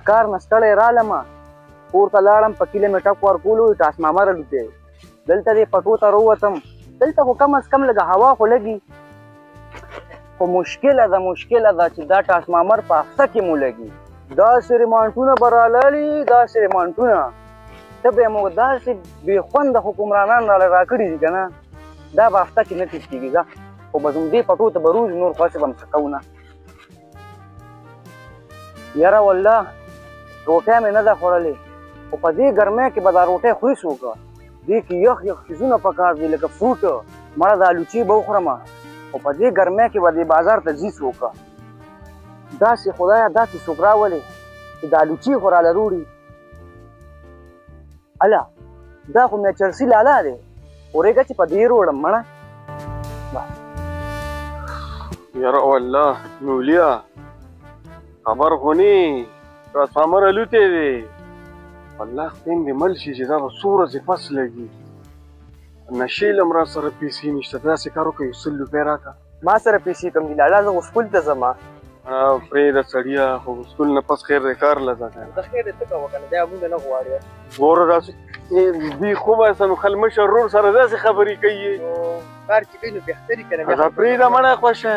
د کار نه ستړی رالمه کور ته لاړم په کیله مې ټک ورکولو ټاس مامر الوتی دلته دې پټو ته راووتم دلته خو کم از کم لږه هوا خو لګي خو مشکله ده چې دا ټاس مامر په هفته کې مو لګي داسې ریمانټونه به رالاړي داسې ریمانټونه ته به یې موږ داسې بې خونده حکمرانان راکړي دي که نه دا به هفته کې نه تېر کېږي ځه خو به ځم دې پټو ته به روز نور خوښې به م څه کوو نه یاره والله روټۍ مې نه ده خوړلې خو په دې ګرمۍ کې به دا روټۍ خوري څوک دې کې یخ څیزونه پکار دي لکه فروټ مړه دا الوچې به وخورمه خو په دې ګرمۍ کې به دې بازار ته ځي څوک داسې خدایه داسې څوک راولې چې دا الوچې خو راله روړي اله دا خو مې چرسي لالا دی اورېږه چې په دې روړم مړه یاره والله نولیا خبر خو نی ټرانسفارمر الوتی دی والله خدای دې مل شي چې دا به څو ورځې پس لګي نشې لم را سره پیسې نشته داسې کار وکړه یو 100 روپۍ راکړه ما سره پیسې کم دي لالا زه خو سکول ته ځم پرېږده سړیه خو سکول نه پس خیر دی کار له ځه د خیر دی څه کوه که نه دی مونږ نه غواړي ګوره داسې دوی خو به سم خلمشر رور سره داسې خبرې کوي کار چې کوي نو بهتري که نه دا پرېږده مړه خوښه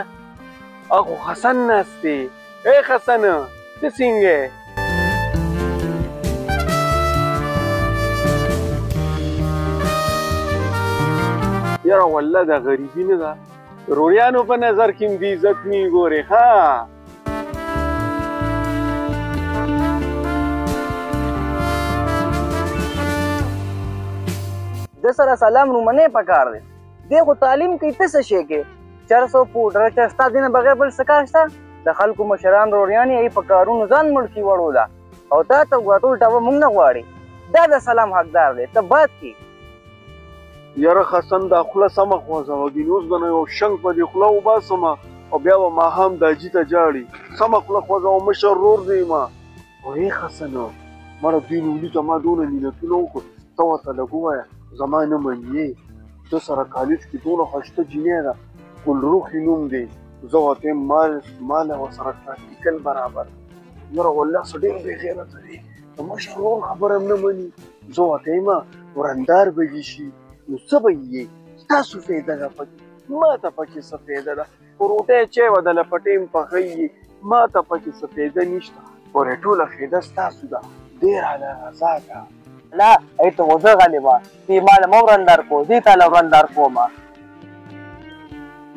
اخو حسن ناست دی ای حسن ته څنګه یاره والله دا غریبي نه ده روریانو په نظر کې هم دې عزت نه ګورې ها د سره سلام رومنې پکار دی دی خو تعلیم کوي ته څه شی کې 400 پوډر چې ستا دې نه بغیر بل څه کار شته د خلکو مشران روریانې یې په کارونو ځان مړ کي وړوله او تا ته ټول ټوه مونږ نه غواړي دا د سلام حقدار دی ته باد کي یاره حسن دا خوله سمه خوځوه ګینې اوس به نه یو شنګ په دې خوله وباسمه او بیا به ماښام داجي ته جاړي سمه خوله خوځوه مشر رور دی ما وایې حسنه مړه دوی نولي ته ما دونه مینتونه وکړو ته ورته لږ ووایه زما نه منې ده سره کالج کې دونه ښایسته جینۍ ده ګلروخي نوم دی زه ورته یم ماله ورسره پراکټیکل برابر یاره والله څه ډېر بې غیرته دی د مشر ورور خبره هم نه مني زه ورته یم ورندار به دې شي نو څه به یې ستاسو فایده ده پکې ما ته پکې څه فایده ده خو روټۍ چای به د لپټۍ هم پخوي ما ته پکې څه فایده نشته ورې ټوله فایده ستاسو ده ډېر هله رضا ده لا ای ته خو زه غالبه دې ما له مه ورندار کو دې تا له ورندار کومه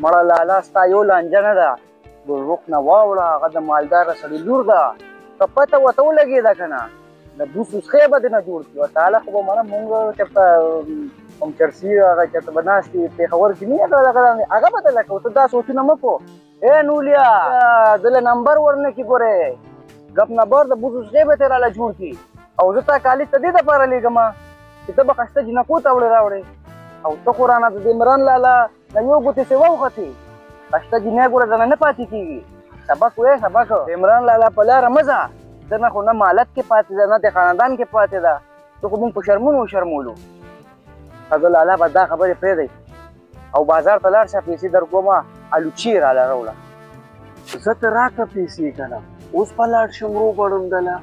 مړه لالا ستا یو لانجه نه ده ګلرخ نه واوړه هغه د مالداره سړي لور ده که پته ورته ولګېده که نه د بوس وسخې به دې نه جوړ کړي ورته هله خو به مړه مونږ چېرته کوم چرسي هغه چېرته به ناست وي پېښور کې نه هغه به ته لکه ته دا سوچونه مه کو ای نولیا زه له نمبر ورنه کې ګورې ګپ نبر د بوس وسخې به ترې راله جوړ کړي او زه تا کالج ته دې دپاره لېږم چې ته به ښایسته جنکو ته وړې راوړې او ته خو رانه د دې عمران لالا نه یو ګوتې سې ووختې ښایسته جنۍ ګوره درنه نه پاتې کېږي سبق وایې سبق د عمران لالا په لاره مه ځه درنه خو نه مالت کې پاتې ده نه د خاندان کې پاتې ده ته خو مونږ په شرمونو وشرمولو زه لالا به دا خبرې پرېږدئ او بازار ته لاړ شه پیسې در کومه الوچې راله راوړه زه ته راکړه پیسې که نه اوس په لاړ شم روغړم دله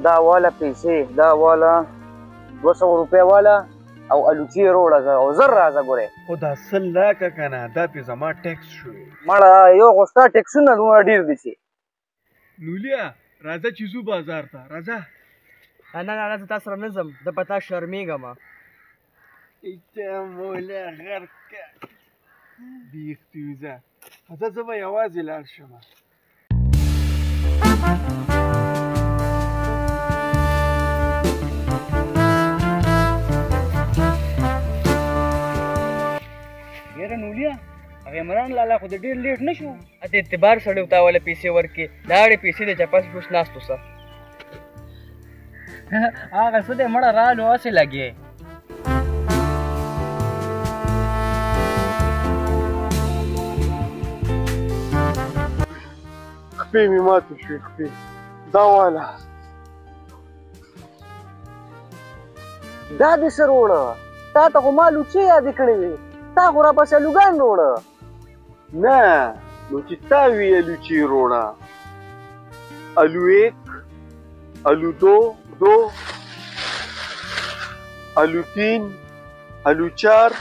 دا والا پیسې دا والا 200 روپۍ والا او الوچې روړه او زر راځه ګورې خو دا 100 راکړه که نه دا پې زما ټیکس شوې مړه یو خو ستا ټیکسونه دومره ډېر دي چې نولیا راځه چې ځو بازار ته راځه نه نه زه تا سره نه ځم زه په تا شرمېږم ته مولا غرکه بیختوزه زه به یوازې لاړ شم یاره نولیا هغه عمران لالا خو د ډېر لیټ نه شو اته اعتبار سړی ورته اوله پیسې ورکړې دا اړې پیسې د چپس پوس ناستو سه هغه څه دی مړه رالو هسې لګې خپې مې ماتې شوې خپې دا واله دا دې څه روړه تا ته خو ما لوچې یادې کړې وې تا خو راپسې الوګان روړه نه نو چې تا ویلو چې روړه الویک الو دو الو 3 الو 4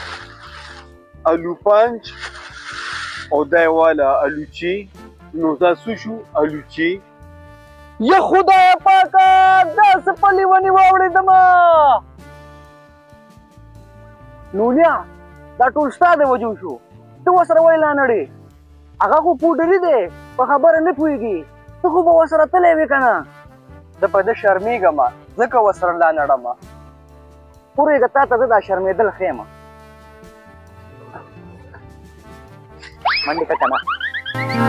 الو 5 او دا والا الو 6 نو دا څه شو الو 6 یا خدای پاکه دا څه په لیوني واوړېدمه نولیا دا ټول ستا د وجو شو ته ورسره ولې لا نړې هغه خو پوډري دی په خبره نه پوهېږي ته خو به ورسره تلی وې که نه زه په ده شرمېږم ځکه ورسره لا نړم پورېږه تا ته زه دا شرمېدل ښیم منډې کټه